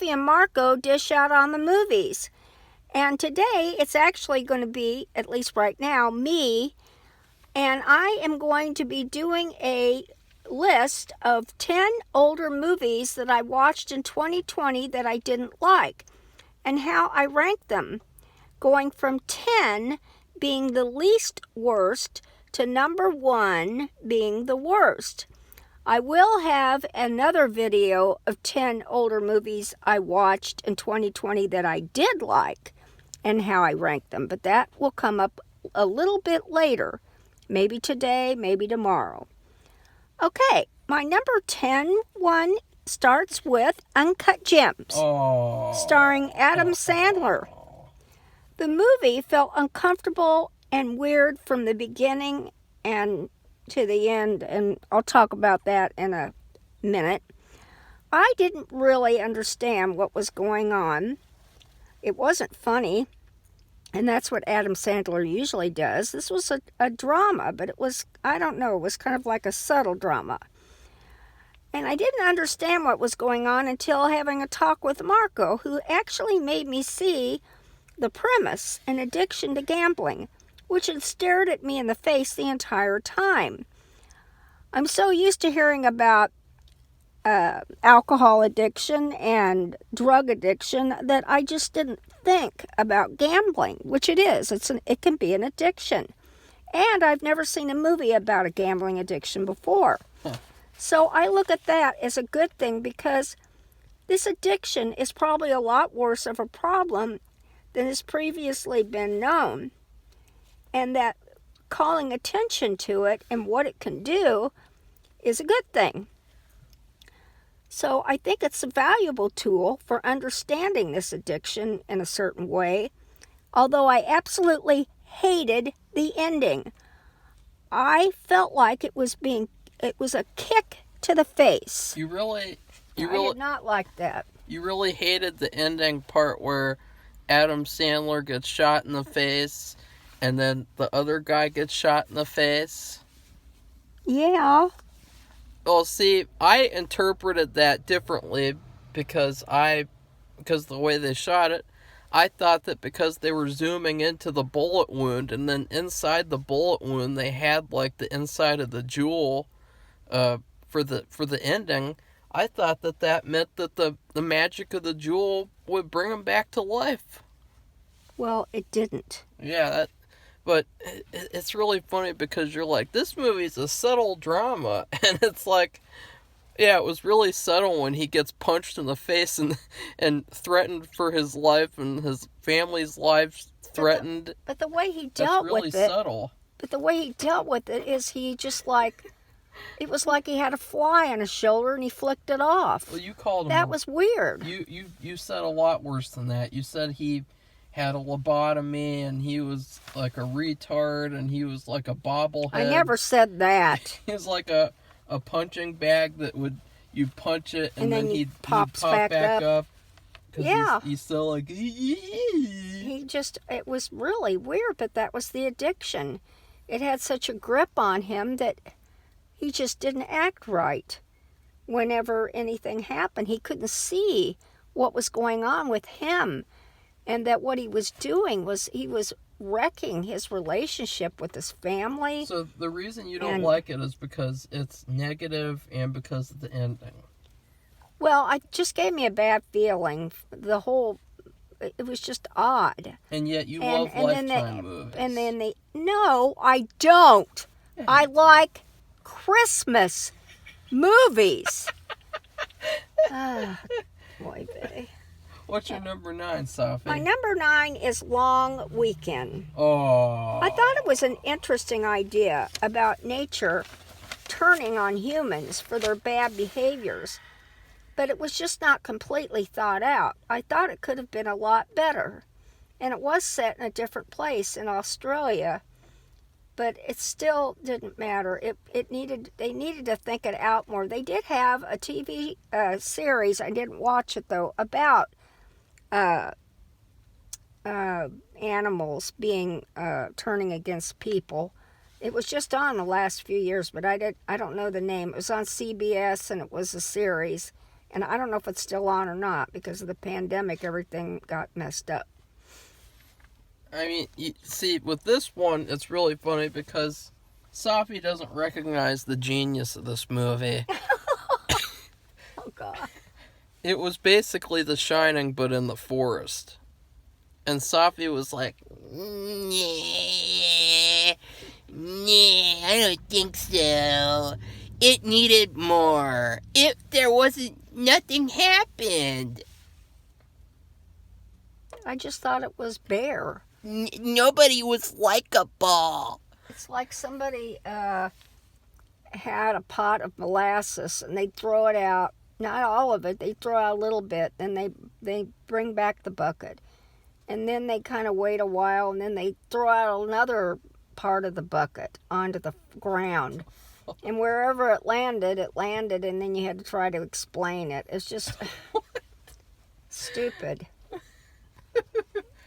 and Marco dish out on the movies. And today it's actually going to be, at least right now, me. And I am going to be doing a list of 10 older movies that I watched in 2020 that I didn't like and how I rank them, going from 10 being the least worst to number 1 being the worst. I will have another video of 10 older movies I watched in 2020 that I did like and how I rank them, but that will come up a little bit later, maybe today, maybe tomorrow. Okay, my number 10 one starts with Uncut Gems, starring Adam Sandler. The movie felt uncomfortable and weird from the beginning and to the end, and I'll talk about that in a minute. I didn't really understand what was going on. It wasn't funny, and that's what Adam Sandler usually does. This was a drama, but it was, I don't know, it was kind of like a subtle drama. And I didn't understand what was going on until having a talk with Marco, who actually made me see the premise, an addiction to gambling, which had stared at me in the face the entire time. I'm so used to hearing about alcohol addiction and drug addiction that I just didn't think about gambling, which it is. It can be an addiction. And I've never seen a movie about a gambling addiction before. So I look at that as a good thing because this addiction is probably a lot worse of a problem than has previously been known. And that calling attention to it and what it can do is a good thing. So I think it's a valuable tool for understanding this addiction in a certain way, although I absolutely hated the ending. I felt like it was a kick to the face. I did not like that. You really hated the ending part where Adam Sandler gets shot in the face and then the other guy gets shot in the face? Yeah. Well, see, I interpreted that differently because the way they shot it, I thought that because they were zooming into the bullet wound and then inside the bullet wound they had like the inside of the jewel for the ending, I thought that meant that the magic of the jewel would bring him back to life. Well, it didn't. Yeah, but it's really funny because you're like, this movie's a subtle drama, and it's like, yeah, it was really subtle when he gets punched in the face and threatened for his life and his family's lives threatened. But the way he dealt with it... That's really subtle. But the way he dealt with it is he just like... It was like he had a fly on his shoulder and he flicked it off. Well, you called him... That was weird. You said a lot worse than that. You said he had a lobotomy and he was like a retard and he was like a bobblehead. I never said that. He was like a punching bag that you punch it and then he'd pop back up. Yeah. He's still like... It was really weird, but that was the addiction. It had such a grip on him that he just didn't act right whenever anything happened. He couldn't see what was going on with him, and that what he was doing was he was wrecking his relationship with his family. So the reason you don't like it is because it's negative and because of the ending. Well, it just gave me a bad feeling. It was just odd. And yet you love Lifetime movies. No, I don't. I like Christmas movies. Boy, baby. What's your number 9, Safi? My number 9 is Long Weekend. Oh. I thought it was an interesting idea about nature turning on humans for their bad behaviors, but it was just not completely thought out. I thought it could have been a lot better, and it was set in a different place in Australia, but it still didn't matter. They needed to think it out more. They did have a TV series, I didn't watch it though, about animals being turning against people. It was just on the last few years, but I don't know the name. It was on CBS and it was a series, And I don't know if it's still on or not because of the pandemic. Everything got messed up. I mean, you see, with this one, it's really funny because Safi doesn't recognize the genius of this movie. Oh, God. It was basically The Shining, but in the forest. And Safi was like, "Nah, I don't think so. It needed more. If there wasn't, nothing happened. I just thought it was bare. Nobody was likable." It's like somebody had a pot of molasses and they'd throw it out. Not all of it. They throw out a little bit. Then they bring back the bucket. And then they kind of wait a while, and then they throw out another part of the bucket onto the ground. And wherever it landed, and then you had to try to explain it. It's just stupid.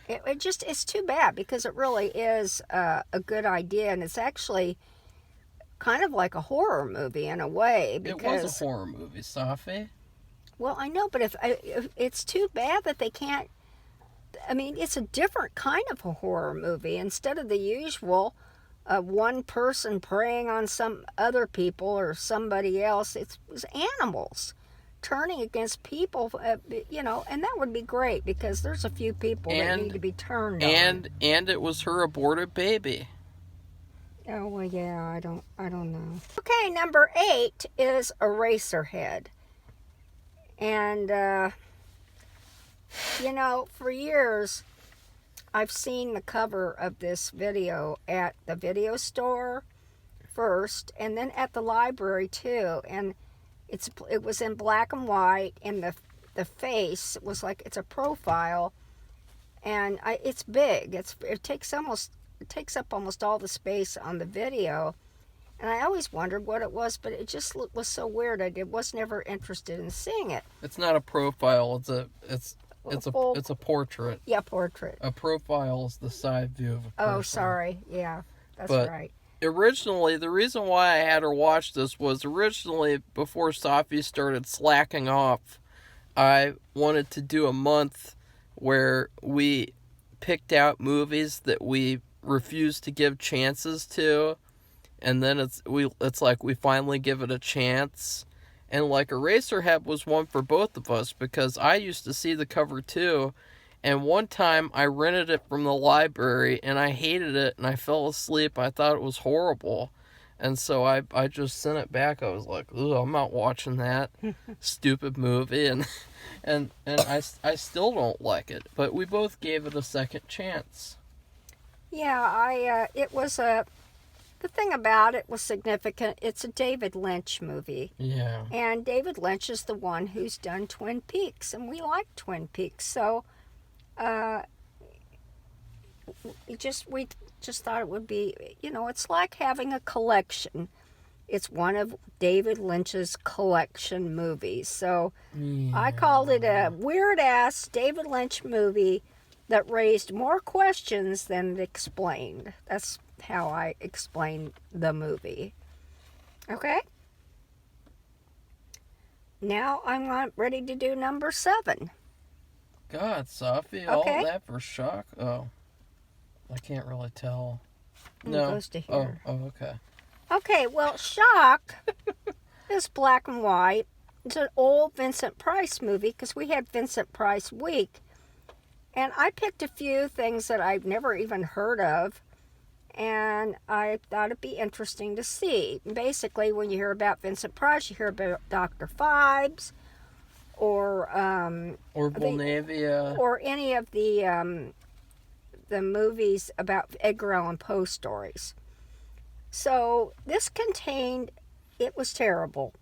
It's too bad because it really is a good idea, and it's actually kind of like a horror movie in a way. Because, it was a horror movie, Safi. Well, I know, but if it's too bad that they can't. I mean, it's a different kind of a horror movie. Instead of the usual one person preying on some other people or somebody else, it was animals turning against people, and that would be great because there's a few people that need to be turned on. And it was her aborted baby. Oh, well, yeah, I don't know. Okay, number 8 is Eraserhead. And, for years, I've seen the cover of this video at the video store first, and then at the library too. And it was in black and white, and the face was like it's a profile, and it's big. It takes up almost all the space on the video. And I always wondered what it was, but it just was so weird. I was never interested in seeing it. It's not a profile. It's a portrait. Yeah, portrait. A profile is the side view of a person. Oh, sorry. Yeah, that's right. Originally, the reason why I had her watch this was originally before Safi started slacking off, I wanted to do a month where we picked out movies that we refused to give chances to, and then it's like we finally give it a chance. And like Eraserhead was one for both of us because I used to see the cover too, and one time I rented it from the library and I hated it and I fell asleep. I thought it was horrible. And so I just sent it back. I was like, "Ugh, I'm not watching that stupid movie." And I still don't like it, but we both gave it a second chance. Yeah, it was the thing about it was significant. It's a David Lynch movie. Yeah. And David Lynch is the one who's done Twin Peaks, and we like Twin Peaks. So, we just thought it would be, it's like having a collection. It's one of David Lynch's collection movies. So, yeah. I called it a weird-ass David Lynch movie that raised more questions than it explained. That's how I explain the movie. Okay? Now I'm ready to do number 7. God, Safi, all that for shock? Oh, I can't really tell. No. It goes to here. Oh, okay. Okay, well, Shock is black and white. It's an old Vincent Price movie because we had Vincent Price Week. And I picked a few things that I've never even heard of. And I thought it'd be interesting to see. Basically, when you hear about Vincent Price, you hear about Dr. Phibes, or Volnavia, or any of the movies about Edgar Allan Poe stories. So this it was terrible.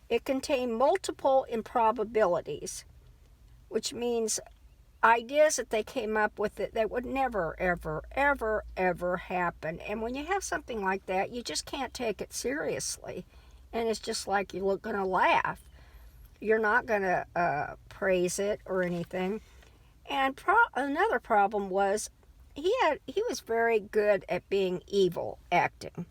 It contained multiple improbabilities, which means ideas that they came up with that would never, ever, ever, ever happen. And when you have something like that, you just can't take it seriously. And it's just like you're going to laugh. You're not going to praise it or anything. And another problem was he was very good at being evil acting.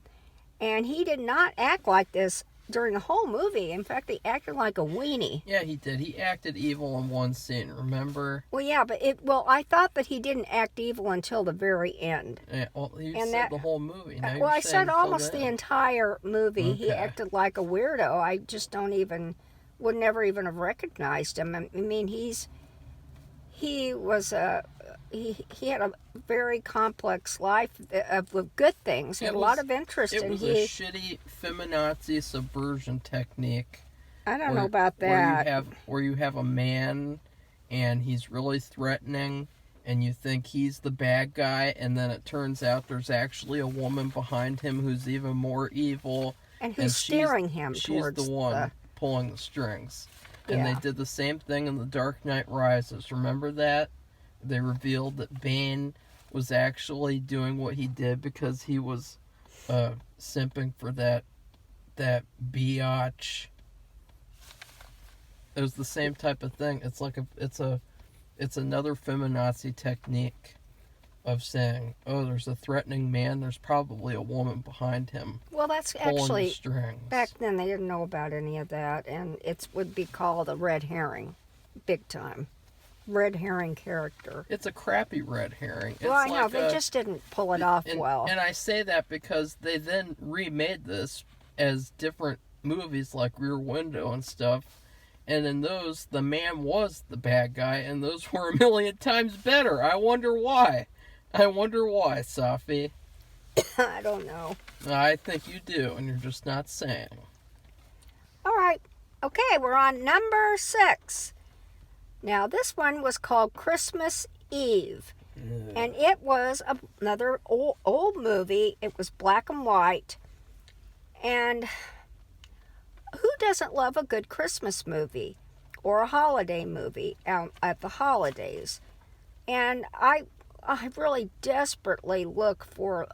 And he did not act like this during the whole movie. In fact, he acted like a weenie. Yeah, he did. He acted evil in one scene, remember? Well, yeah, but I thought that he didn't act evil until the very end. Yeah, well, you And said the whole movie. Now well, you're I saying said almost the then. entire movie. He Okay. acted like a weirdo. I just would never even have recognized him. I mean, he had a very complex life of good things. He had a lot of interest It in was a shitty feminazi subversion technique. I don't know about that. Where you have a man, and he's really threatening, and you think he's the bad guy, and then it turns out there's actually a woman behind him who's even more evil. And who's steering him she's towards the one pulling the strings. And Yeah. they did the same thing in The Dark Knight Rises. Remember that? They revealed that Bane was actually doing what he did because he was simping for that biatch. It was the same type of thing. It's like it's another feminazi technique of saying, oh, there's a threatening man, there's probably a woman behind him. Well, that's pulling actually the strings. back then they didn't know about any of that, and it would be called a red herring, big time. Red herring character. It's a crappy red herring. Well, I know, they just didn't pull it off well. And I say that because they then remade this as different movies like Rear Window and stuff. And in those, the man was the bad guy, and those were a million times better. I wonder why. Safi. I don't know. I think you do, and you're just not saying. All right. Okay, we're on number 6. Now, this one was called Christmas Eve. And it was another old movie. It was black and white. And who doesn't love a good Christmas movie or a holiday movie at the holidays? And I really desperately look for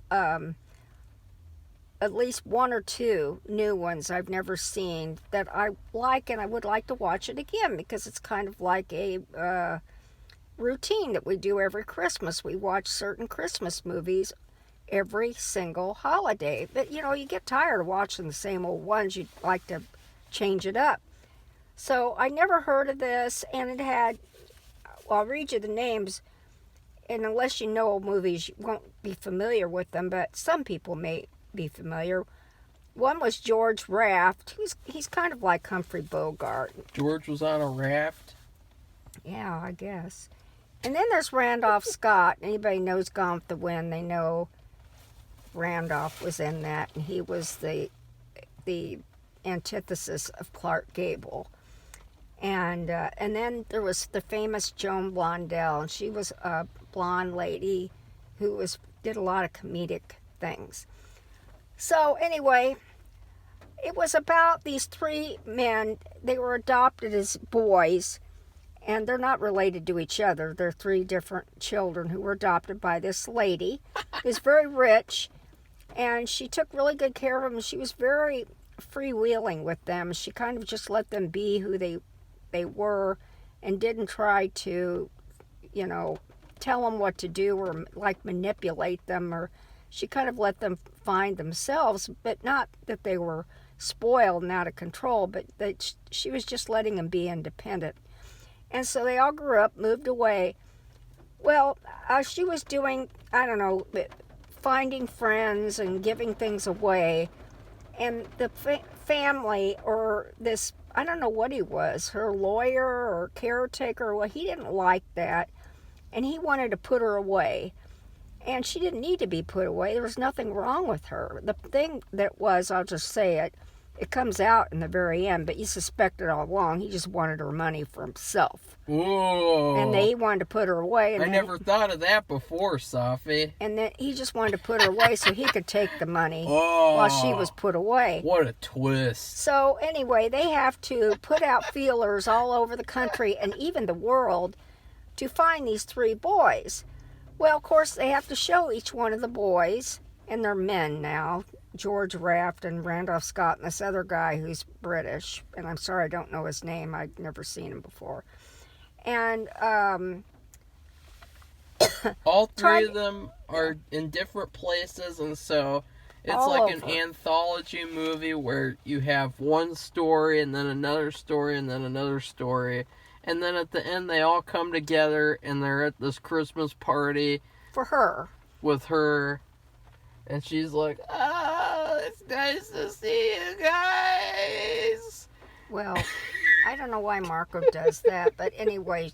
at least one or two new ones I've never seen that I like, and I would like to watch it again because it's kind of like a routine that we do every Christmas. We watch certain Christmas movies every single holiday. But, you get tired of watching the same old ones. You'd like to change it up. So I never heard of this, and it had, well, I'll read you the names, and unless you know old movies, you won't be familiar with them, but some people may be familiar. One was George Raft. He's kind of like Humphrey Bogart. George was on a raft? Yeah, I guess. And then there's Randolph Scott. Anybody knows Gone with the Wind, they know Randolph was in that, and he was the antithesis of Clark Gable. And then there was the famous Joan Blondell, and she was a blonde lady who did a lot of comedic things. So anyway, it was about these 3 men. They were adopted as boys, and they're not related to each other. They're 3 different children who were adopted by this lady who's very rich, and she took really good care of them. She was very freewheeling with them. She kind of just let them be who they were and didn't try to, tell them what to do or like manipulate them, or she kind of let them find themselves, but not that they were spoiled and out of control, but that she was just letting them be independent. And so they all grew up, moved away. Well, she was doing, I don't know, finding friends and giving things away. And the family, or this, I don't know what he was, her lawyer or caretaker, well, he didn't like that. And he wanted to put her away. And she didn't need to be put away. There was nothing wrong with her. The thing that was, I'll just say it, it comes out in the very end, but you suspect it all along. He just wanted her money for himself. Whoa. And he wanted to put her away. And I never thought of that before, Safi. And then he just wanted to put her away so he could take the money Oh, while she was put away. What a twist. So anyway, they have to put out feelers all over the country and even the world to find these 3 boys. Well, of course, they have to show each one of the boys, and they're men now, George Raft and Randolph Scott and this other guy who's British, and I'm sorry I don't know his name, I'd never seen him before. And all 3 of them are in different places, and so It's all like over. an anthology movie where you have one story and then another story and then another story. And then at the end, they all come together and they're at this Christmas party For her. with her. And she's like, oh, it's nice to see you guys. Well, I don't know why Marco does that, but anyway,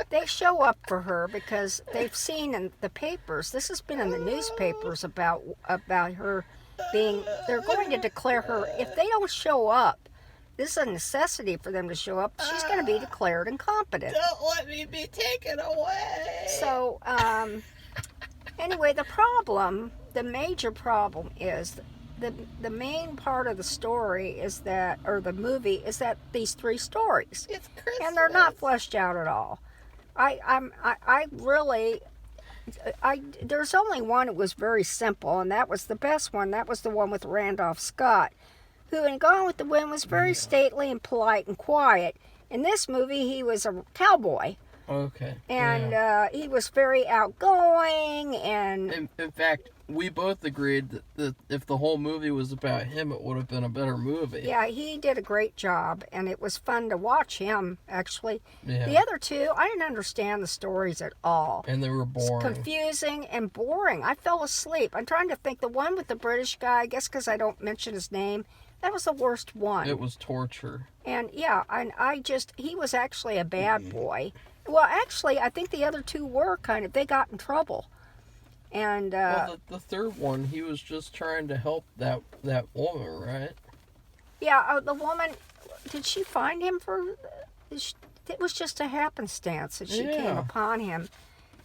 they show up for her because they've seen in the papers. This has been in the newspapers about her being. They're going to declare her if they don't show up. This is a necessity for them to show up. She's going to be declared incompetent. Don't let me be taken away. So, anyway, the major problem is the main part of the story is that, or the movie is that these three stories, It's Christmas. and they're not fleshed out at all. There's only one that was very simple, and that was the best one. That was the one with Randolph Scott, who in Gone with the Wind was very stately and polite and quiet. In this movie, he was a cowboy. Okay. And he was very outgoing, and in fact, we both agreed that if the whole movie was about him, it would have been a better movie. yeah, he did a great job, and it was fun to watch him, actually. Yeah. The other two, I didn't understand the stories at all. And they were boring. It's confusing and boring. I fell asleep. I'm trying to think. The one with the British guy, I guess because I don't mention his name, that was the worst one. It was torture. And yeah, he was actually a bad boy. Well, actually, I think the other two were they got in trouble. And Well, the third one, he was just trying to help that woman, right? yeah, the woman, did she find him it was just a happenstance that she came upon him.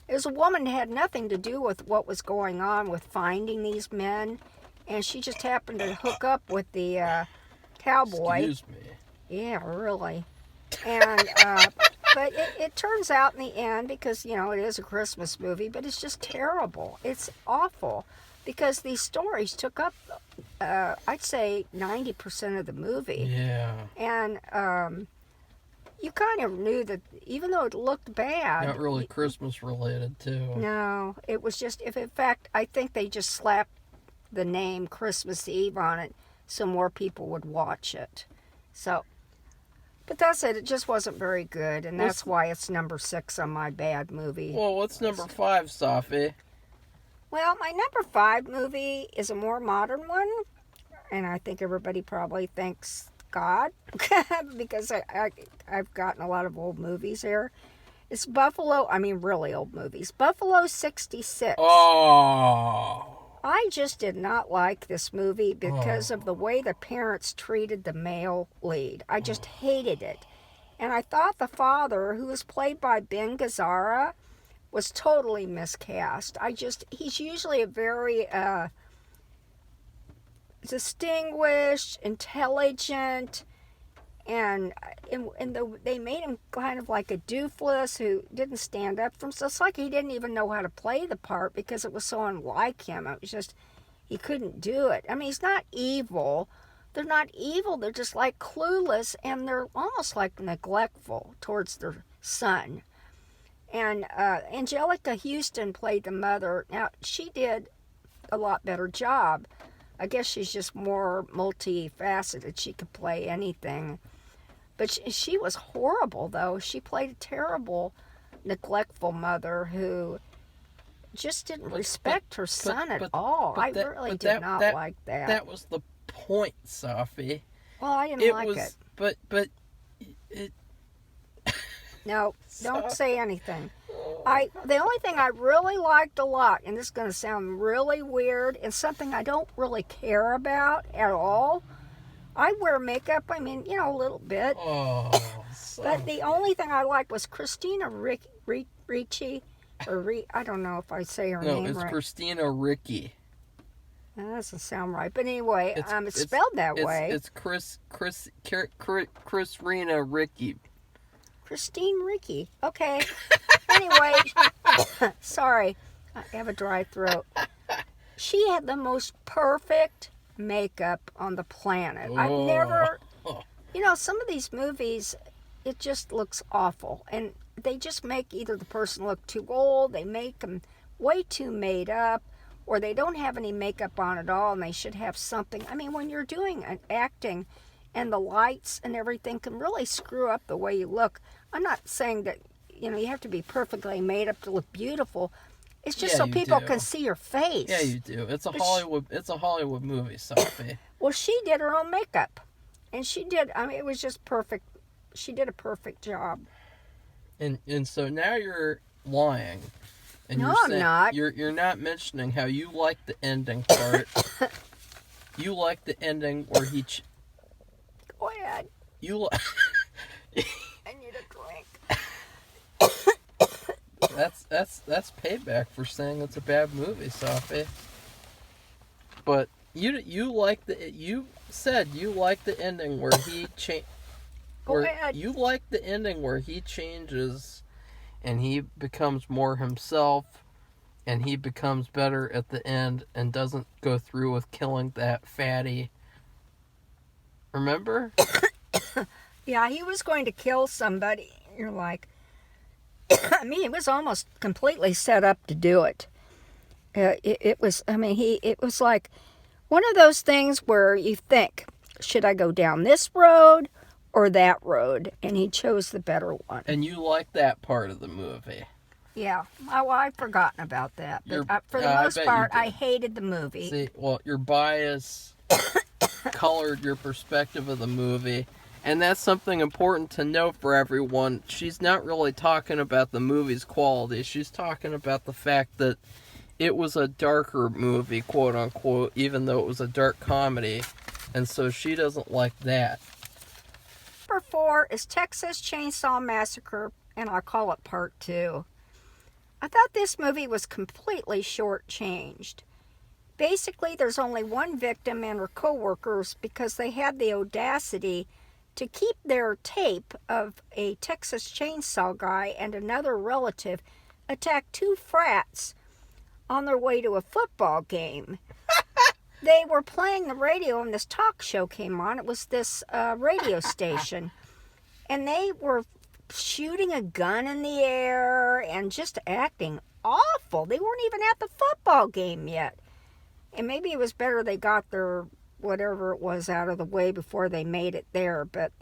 It was a woman that had nothing to do with what was going on with finding these men, and she just happened to hook up with the cowboy. Excuse me. Yeah, really. And but it turns out in the end, because it is a Christmas movie, but it's just terrible. It's awful because these stories took up I'd say 90% of the movie. Yeah. And you kind of knew that even though it looked bad, Not really Christmas related, too. no, it was just, if in fact, I think they just slapped the name Christmas Eve on it so more people would watch it. So, but that's it. It just wasn't very good, and that's why it's number 6 on my bad movie. Well, what's number 5, Safi? Well, my number 5 movie is a more modern one, and I think everybody probably thanks God because I've gotten a lot of old movies here. It's really old movies. Buffalo 66. Oh. I just did not like this movie because of the way the parents treated the male lead. I just hated it. And I thought the father, who was played by Ben Gazzara, was totally miscast. He's usually a very distinguished, intelligent, and they made him kind of like a doofus who didn't stand up for himself. It's like he didn't even know how to play the part because it was so unlike him. It was just, he couldn't do it. I mean, he's not evil. They're not evil. They're just like clueless, and they're almost like neglectful towards their son. And Angelica Houston played the mother. Now, she did a lot better job. I guess she's just more multifaceted. She could play anything. But she was horrible, though. She played a terrible, neglectful mother who just didn't respect her son at all. I really did not like that. That was the point, Safi. Well, I didn't like it. But it... No, don't say anything. The only thing I really liked a lot, and this is going to sound really weird, and something I don't really care about at all. I wear makeup, a little bit. Oh, but the only thing I liked was Christina Ricci, I don't know if I say her name right. No, it's Christina Ricci. That doesn't sound right. But anyway, it's spelled that way. It's Chris Rena Ricci. Christine Ricci. Okay. Anyway, sorry. I have a dry throat. She had the most perfect makeup on the planet. I've never... some of these movies, it just looks awful. And they just make either the person look too old, they make them way too made up, or they don't have any makeup on at all and they should have something. I mean, when you're doing an acting and the lights and everything can really screw up the way you look. I'm not saying that, you know, you have to be perfectly made up to look beautiful. It's just Yeah, so you people do. can see your face. Yeah, you do. It's a Hollywood movie, Safi. Well, she did her own makeup. And she did, I mean, it was just perfect. She did a perfect job. And so now you're lying. And No, you're I'm not. You're not mentioning how you like the ending part. You like the ending where he... Go ahead. You like... I need a drink. That's payback for saying it's a bad movie, Safi. But you said you like the ending where he Go ahead. you like the ending where he changes and he becomes more himself and he becomes better at the end and doesn't go through with killing that fatty. Remember? Yeah, he was going to kill somebody. You're like, I mean, it was almost completely set up to do it. It was, I mean, it was like one of those things where you think, should I go down this road or that road? And he chose the better one. And you like that part of the movie. Yeah, well, I've forgotten about that. But for the most part, I hated the movie. See, well, your bias colored your perspective of the movie. And that's something important to know for everyone. She's not really talking about the movie's quality. She's talking about the fact that it was a darker movie, quote unquote, even though it was a dark comedy. And so she doesn't like that. Number 4 is Texas Chainsaw Massacre, and I'll call it Part 2. I thought this movie was completely shortchanged. Basically, there's only one victim and her co-workers because they had the audacity to keep their tape of a Texas chainsaw guy and another relative attack 2 frats on their way to a football game. They were playing the radio and this talk show came on. It was this radio station. And they were shooting a gun in the air and just acting awful. They weren't even at the football game yet. And maybe it was better they got their whatever it was out of the way before they made it there. But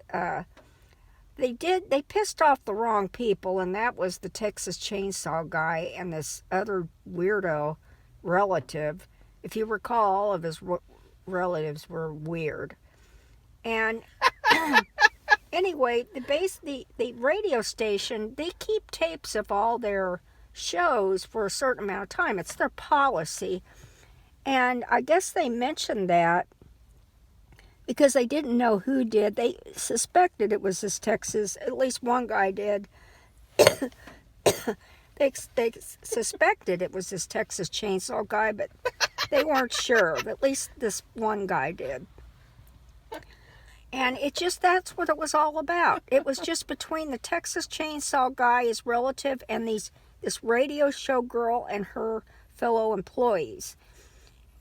they pissed off the wrong people, and that was the Texas Chainsaw guy and this other weirdo relative. If you recall, all of his relatives were weird. And anyway, the radio station, they keep tapes of all their shows for a certain amount of time. It's their policy. And I guess they mentioned that because they didn't know who did. They suspected it was this Texas, at least one guy did. They suspected it was this Texas Chainsaw guy, but they weren't sure. At least this one guy did. And that's what it was all about. It was just between the Texas Chainsaw guy, his relative, and this radio show girl and her fellow employees.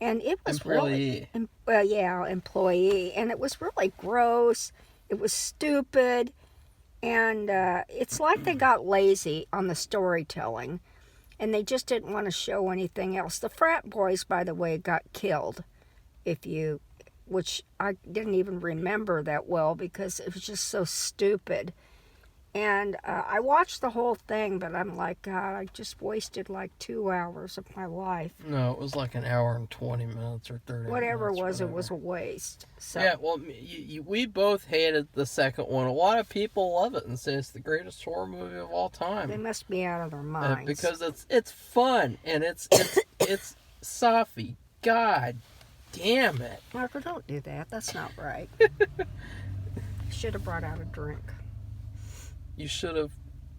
And it was employee. Employee. And it was really gross. It was stupid. And it's like they got lazy on the storytelling. And they just didn't want to show anything else. The frat boys, by the way, got killed. Which I didn't even remember that well because it was just so stupid. And I watched the whole thing, but I'm like, God, I just wasted like 2 hours of my life. No, it was like an hour and 20 minutes or 30 Whatever minutes. It was, it was a waste. So. Yeah, well, we both hated the second one. A lot of people love it and say it's the greatest horror movie of all time. They must be out of their minds. Because it's fun, and it's Safi. God damn it. Marco, don't do that. That's not right. Should have brought out a drink. You should have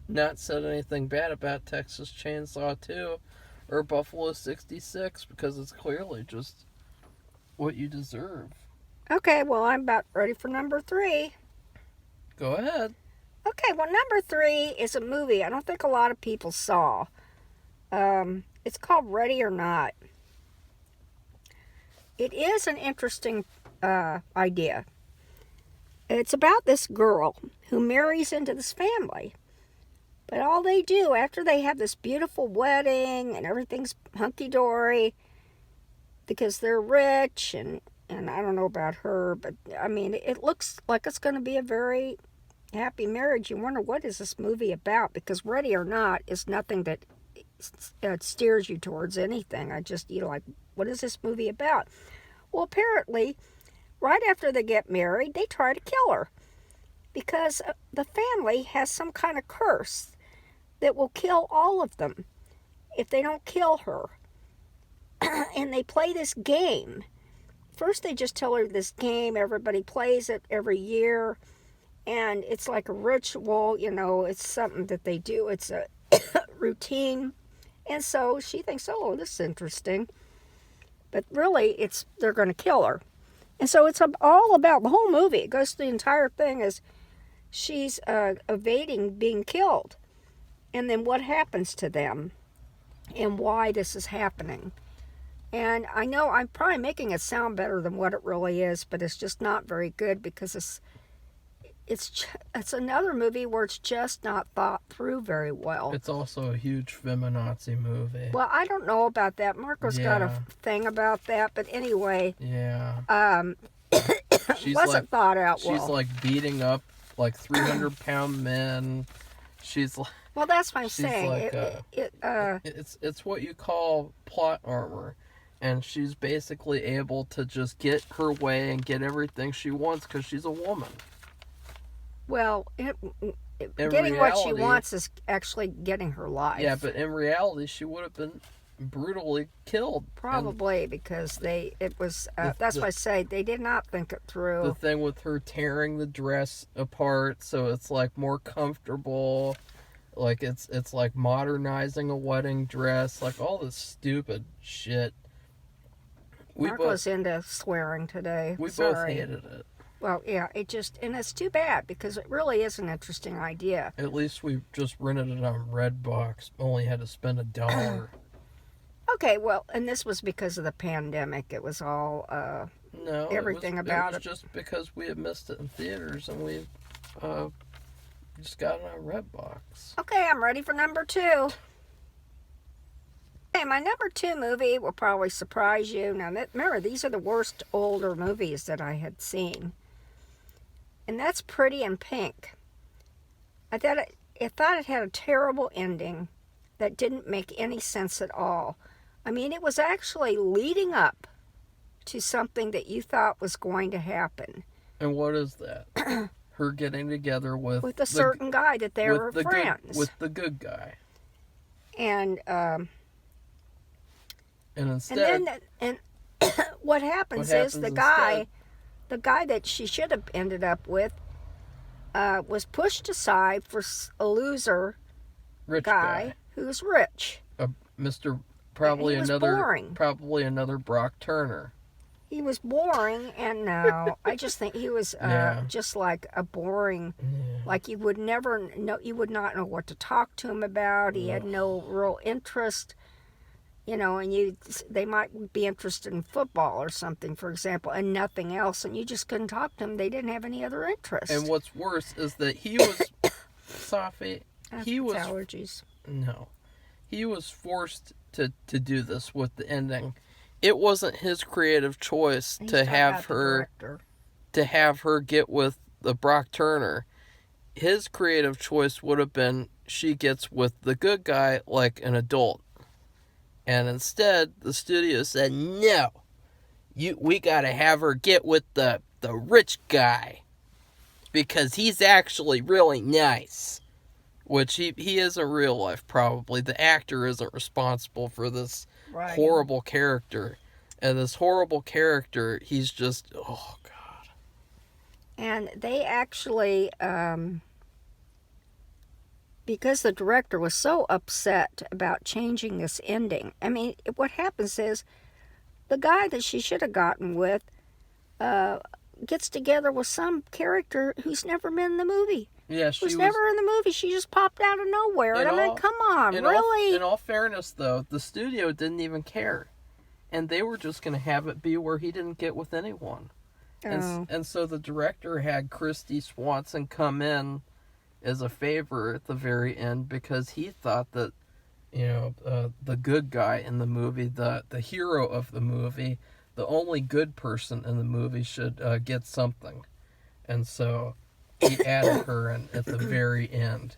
not said anything bad about Texas Chainsaw 2 or Buffalo 66 because it's clearly just what you deserve. Okay, well, I'm about ready for number 3. Go ahead. Okay, well, number 3 is a movie I don't think a lot of people saw. It's called Ready or Not. It is an interesting idea. It's about this girl who marries into this family. But all they do after they have this beautiful wedding and everything's hunky-dory, because they're rich, and I don't know about her, but I mean, it looks like it's going to be a very happy marriage. You wonder, what is this movie about? Because Ready or Not is nothing that steers you towards anything. I just, like, what is this movie about? Well, apparently, right after they get married, they try to kill her because the family has some kind of curse that will kill all of them if they don't kill her. And they play this game. First, they just tell her this game. Everybody plays it every year. And it's like a ritual, it's something that they do. It's a routine. And so she thinks, oh, this is interesting. But really, they're going to kill her. And so it's all about the whole movie. It goes through the entire thing as she's evading being killed. And then what happens to them and why this is happening. And I know I'm probably making it sound better than what it really is, but it's just not very good because it's another movie where it's just not thought through very well. It's also a huge feminazi movie. Well, I don't know about that. Marco's got a thing about that, but anyway. Yeah. Wasn't thought out well. She's like beating up like 300-pound men. She's like. Well, that's what I'm saying. Like it's what you call plot armor. And she's basically able to just get her way and get everything she wants because she's a woman. Well, getting reality, what she wants is actually getting her life. Yeah, but in reality, she would have been brutally killed. Probably because that's why I say they did not think it through. The thing with her tearing the dress apart so it's like more comfortable. Like it's like modernizing a wedding dress. Like all this stupid shit. Marco's into swearing today. We both hated it. Well, yeah, and it's too bad because it really is an interesting idea. At least we just rented it on Redbox. Only had to spend $1. Okay, well, and this was because of the pandemic. It was all everything about it. It was just because we had missed it in theaters and we just got it on Redbox. Okay, I'm ready for number 2. Okay, my number 2 movie will probably surprise you. Now, remember, these are the worst older movies that I had seen. And that's Pretty in Pink. I thought it had a terrible ending that didn't make any sense at all. I mean, it was actually leading up to something that you thought was going to happen. And what is that? Her getting together with a certain guy that they were friends. With the good guy. And instead... And what happens is the guy that she should have ended up with was pushed aside for a loser rich guy who's rich. Probably boring. Probably another Brock Turner. He was boring, and I just think he was just like a boring, like you would not know what to talk to him about. He had no real interest. And they might be interested in football or something, for example, and nothing else, and you just couldn't talk to them. They didn't have any other interest. And what's worse is that he was, Safi, allergies. No. He was forced to do this with the ending. It wasn't his creative choice to have her get with the Brock Turner. His creative choice would have been she gets with the good guy like an adult. And instead, the studio said, no, we gotta have her get with the rich guy. Because he's actually really nice. Which he is in real life, probably. The actor isn't responsible for this horrible character. And this horrible character, he's just, oh, God. And they actually... because the director was so upset about changing this ending. I mean, what happens is the guy that she should have gotten with gets together with some character who's never been in the movie. Yeah, who's never in the movie. She just popped out of nowhere. And I mean, come on, really? In all fairness, though, the studio didn't even care. And they were just going to have it be where he didn't get with anyone. Oh. And so the director had Christy Swanson come in as a favor at the very end because he thought that the good guy in the movie, the hero of the movie, the only good person in the movie should get something. And so he added her in at the very end.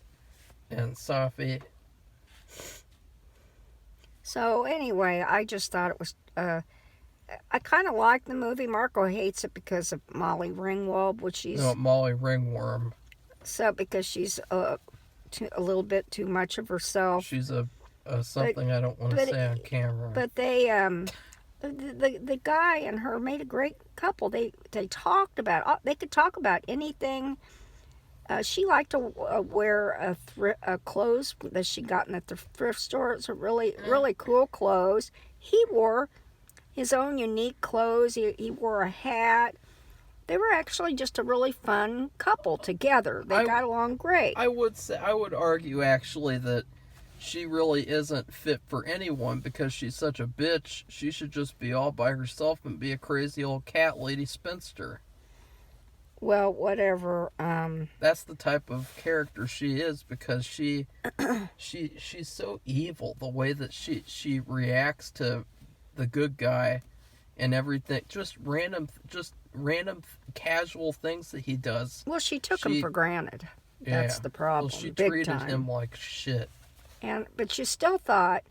And Safi. So anyway, I just thought it was. I kind of like the movie. Marco hates it because of Molly Ringwald, which she's No, Molly Ringworm. so because she's a little bit too much of herself. She's a something I don't want to say on camera. But they the guy and her made a great couple. They talked about they could talk about anything. She liked to wear clothes that she gotten at the thrift store. It's a really cool clothes. He wore his own unique clothes. He wore a hat. They were actually just a really fun couple together. They got along great. I would argue actually that she really isn't fit for anyone because she's such a bitch. She should just be all by herself and be a crazy old cat lady spinster. Well, whatever. That's the type of character she is because she's so evil. The way that she reacts to the good guy and everything, just random casual things that he does. Well, she took him for granted. That's the problem. Well, she big treated time. him like shit. But she still thought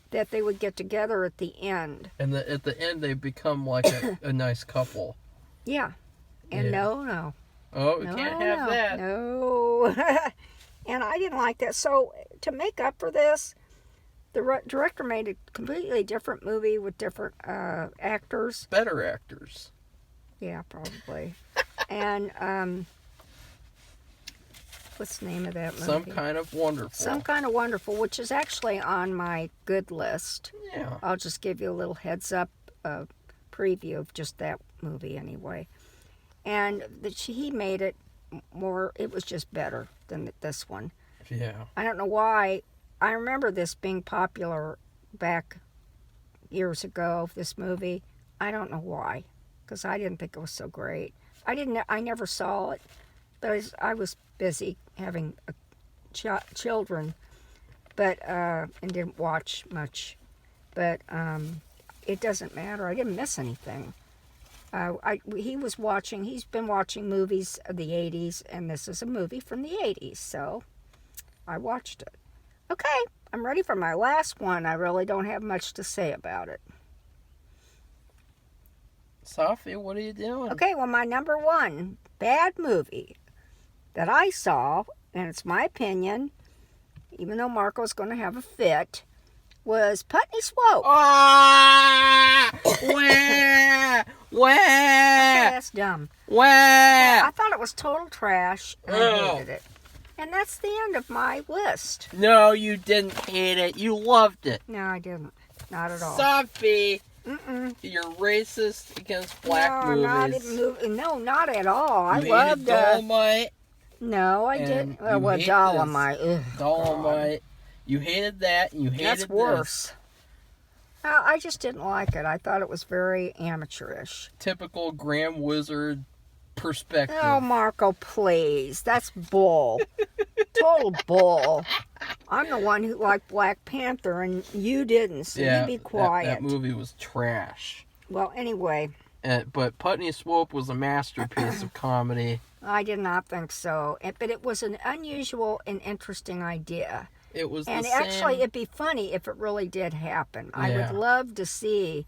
that they would get together at the end. And at the end, they become like a nice couple. Yeah. And no. Oh, we can't have that. No. And I didn't like that. So to make up for this, the director made a completely different movie with different actors. Better actors. Yeah, probably. And what's the name of that movie? Some Kind of Wonderful. Some Kind of Wonderful, which is actually on my good list. Yeah. I'll just give you a little heads up preview of just that movie anyway. And he made it more, it was just better than this one. Yeah. I don't know why. I remember this being popular back years ago, this movie. I don't know why, because I didn't think it was so great. I never saw it, but I was busy having children, but and didn't watch much. But it doesn't matter. I didn't miss anything. He's been watching movies of the 80s, and this is a movie from the 80s, so I watched it. Okay, I'm ready for my last one. I really don't have much to say about it. Safi, what are you doing? Okay, well, my number one bad movie that I saw, and it's my opinion, even though Marco's going to have a fit, was Putney Swope. Ah! Wah! Wah! Okay, that's dumb. Wah! I thought it was total trash, and I hated it. And that's the end of my list. No, you didn't hate it. You loved it. No, I didn't. Not at all. Safi, Mm-mm. you're racist against black no, movies. No, not at all. I You loved hated Dolomite. No, I and didn't. you Well, hate Dolomite. Ugh, Dolomite. You hated that, and you hated that's worse. this. I just didn't like it. I thought it was very amateurish. Typical Graham Wizard perspective. Oh, Marco, please. That's bull. Total bull. I'm the one who liked Black Panther, and you didn't, so you be quiet. That movie was trash. Well, anyway. But Putney Swope was a masterpiece of comedy. I did not think so. But it was an unusual and interesting idea. It was and the same. actually, it'd be funny if it really did happen. I Yeah. would love to see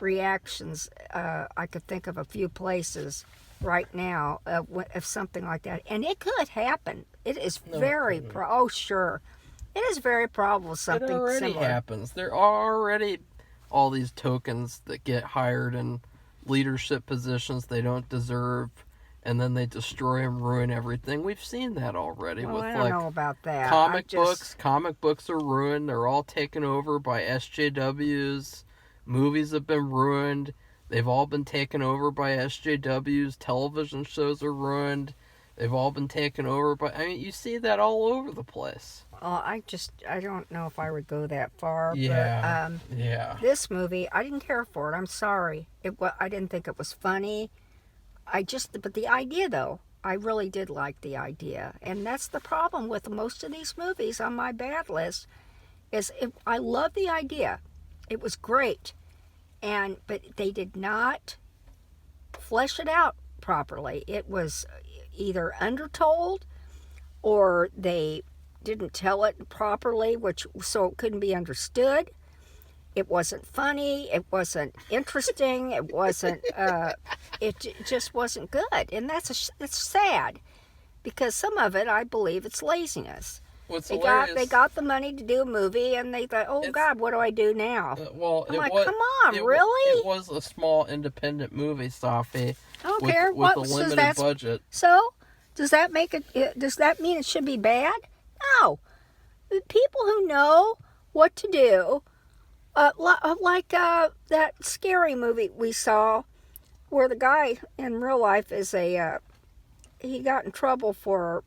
reactions. I could think of a few places right now of something like that. And it could happen. It is very, oh, sure. It is very probable something It already similar. happens. There are already all these tokens that get hired in leadership positions they don't deserve, and then they destroy and ruin everything. We've seen that already Well, with I don't know about that. comic books. Comic books are ruined. They're all taken over by SJWs. Movies have been ruined. They've all been taken over by SJWs. Television shows are ruined. They've all been taken over by... I mean, you see that all over the place. I don't know if I would go that far. Yeah. But, yeah. This movie, I didn't care for it. I'm sorry. I didn't think it was funny. But the idea, though, I really did like the idea. And that's the problem with most of these movies on my bad list, I love the idea. It was great, but they did not flesh it out properly. It was either undertold or they didn't tell it properly, so it couldn't be understood. It wasn't funny. It wasn't interesting. It wasn't. It just wasn't good, and it's sad because some of it, I believe, it's laziness. What's They hilarious? got the money to do a movie, and they thought, "Oh God, what do I do now?" I'm like, "Come on, really?" It was a small independent movie, Safi. I don't care with a limited budget. So, does that make it? Does that mean it should be bad? No. People who know what to do, like that scary movie we saw, where the guy in real life is he got in trouble for,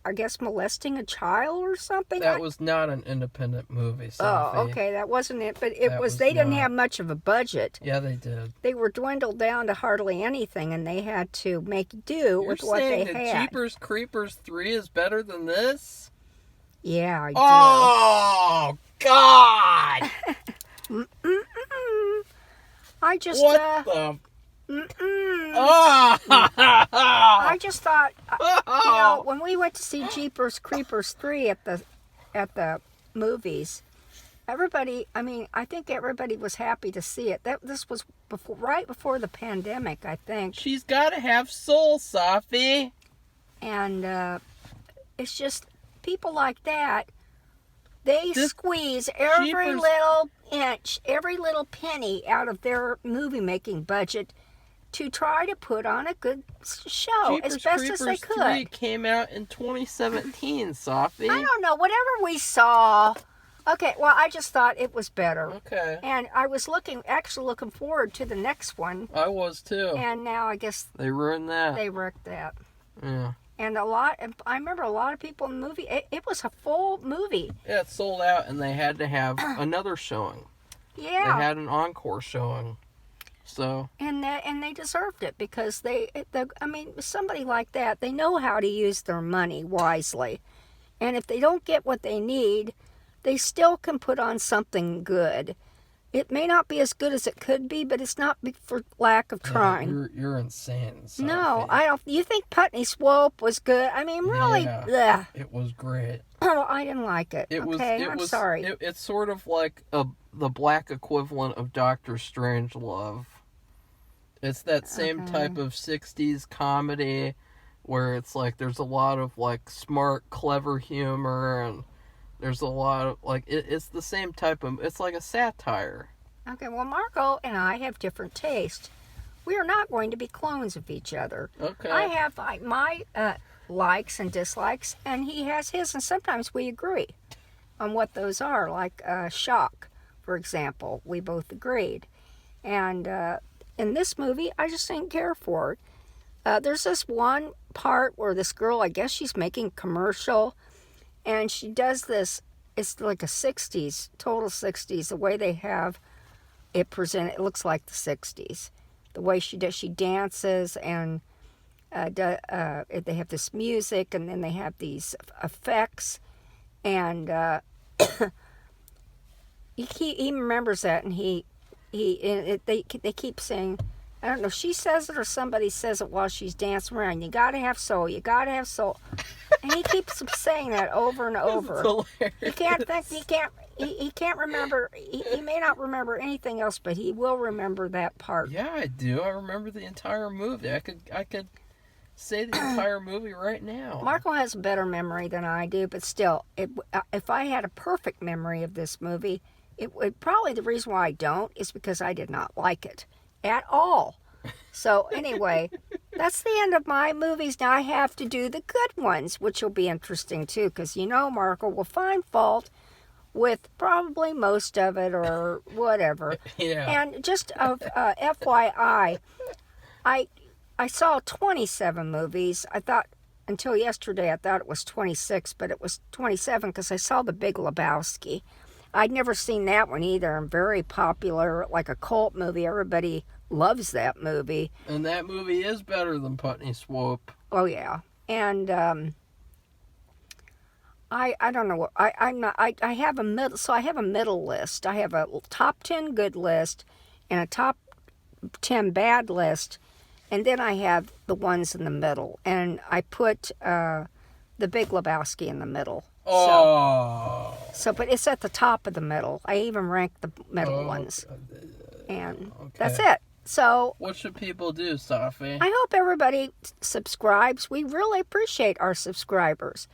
I guess, molesting a child or something. That was not an independent movie, Safi. Oh, okay, that wasn't it. But they didn't have much of a budget. Yeah, they did. They were dwindled down to hardly anything, and they had to make do with what they had. You're saying that Jeepers Creepers 3 is better than this? Yeah, I do. Oh, God! I just what the... I just thought, when we went to see Jeepers Creepers 3 at the movies, I think everybody was happy to see it. This was right before the pandemic, I think. She's got to have soul, Safi. And it's just people like that. They squeeze every little inch, every little penny out of their movie-making budget to try to put on a good show Jeepers as best Creepers as they could. 3 came out in 2017, Safi. I don't know. Whatever we saw. Okay, well, I just thought it was better. Okay. And I was actually looking forward to the next one. I was too. And now I guess they ruined that. They wrecked that. Yeah. And I remember a lot of people in the movie. It was a full movie. Yeah, it sold out, and they had to have another showing. Yeah. They had an encore showing. So. And they deserved it because somebody like that, they know how to use their money wisely. And if they don't get what they need, they still can put on something good. It may not be as good as it could be, but it's not for lack of trying. Yeah, you're insane, Safi. No, I don't. You think Putney Swope was good? I mean, really? Yeah, it was great. Oh, I didn't like it. I'm sorry. It's sort of like the black equivalent of Doctor Strangelove. It's that same type of 60s comedy where it's like there's a lot of like smart, clever humor, and there's a lot of like it's the same type of, it's like a satire. Okay, well, Marco and I have different tastes. We are not going to be clones of each other. Okay. I have my likes and dislikes, and he has his, and sometimes we agree on what those are. Like Shock, for example, we both agreed. And in this movie, I just didn't care for it. There's this one part where this girl, I guess she's making a commercial, and she does this, it's like a 60s, total 60s, the way they have it presented. It looks like the 60s. The way she does, she dances, and they have this music, and then they have these effects, and he remembers that, and they keep saying, I don't know if she says it or somebody says it while she's dancing around. You gotta have soul. You gotta have soul. And he keeps saying that over and over. He can't think. He can't remember. He may not remember anything else, but he will remember that part. Yeah, I do. I remember the entire movie. I could say the entire movie right now. Marco has a better memory than I do, but still, if I had a perfect memory of this movie, it would probably, the reason why I don't is because I did not like it at all. So anyway, that's the end of my movies. Now I have to do the good ones, which will be interesting too, because Marco will find fault with probably most of it or whatever. Yeah. And just FYI, I saw 27 movies. I thought, until yesterday, I thought it was 26, but it was 27 because I saw The Big Lebowski. I'd never seen that one either. And very popular, like a cult movie. Everybody loves that movie. And that movie is better than Putney Swope. Oh, yeah. And I don't know what I'm not I have a middle, so I have a middle list. I have a top 10 good list and a top 10 bad list, and then I have the ones in the middle, and I put the Big Lebowski in the middle. Oh. So, but it's at the top of the middle. I even ranked the middle ones, and that's it. So, what should people do, Safi? I hope everybody subscribes. We really appreciate our subscribers.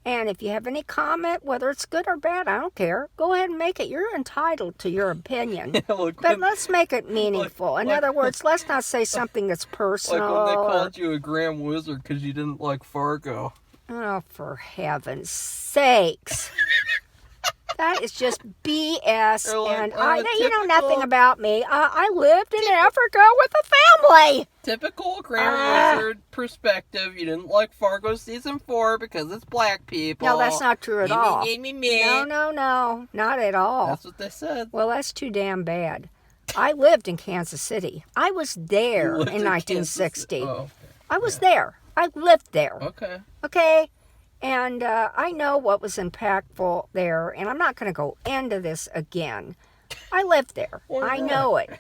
And if you have any comment, whether it's good or bad, I don't care. Go ahead and make it. You're entitled to your opinion. But let's make it meaningful. In other words, let's not say something that's personal. Like when they called you a Grand Wizard because you didn't like Fargo. Oh, for heaven's sakes. That is just BS. Like, and you know nothing about me. I lived in Africa with a family. Typical Grand Wizard perspective. You didn't like Fargo season 4 because it's black people. No, that's not true at all. No. No, not at all. That's what they said. Well, that's too damn bad. I lived in Kansas City. I was there in 1960. I was there. I lived there. Okay? And I know what was impactful there, and I'm not going to go into this again. I lived there. I know it.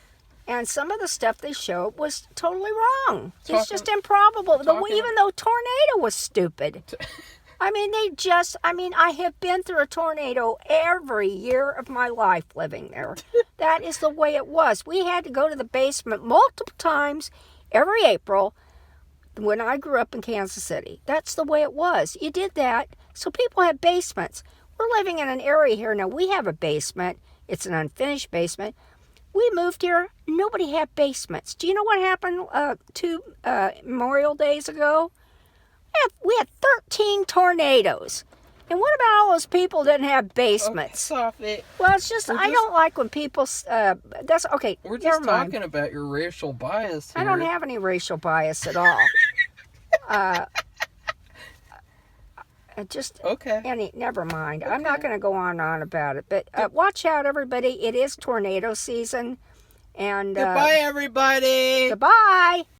And some of the stuff they showed was totally wrong. It's just improbable. Even though tornado was stupid. I mean, I have been through a tornado every year of my life living there. That is the way it was. We had to go to the basement multiple times every April when I grew up in Kansas City. That's the way it was. You did that. So people have basements. We're living in an area here now. We have a basement. It's an unfinished basement. We moved here. Nobody had basements. Do you know what happened 2 Memorial Days ago? We had 13 tornadoes. And what about all those people that didn't have basements? Okay, well, it's just, I don't like when people, that's, okay, we're just talking about your racial bias here. I don't have any racial bias at all. Never mind. Okay. I'm not going to go on and on about it. But watch out, everybody. It is tornado season. And goodbye, everybody. Goodbye.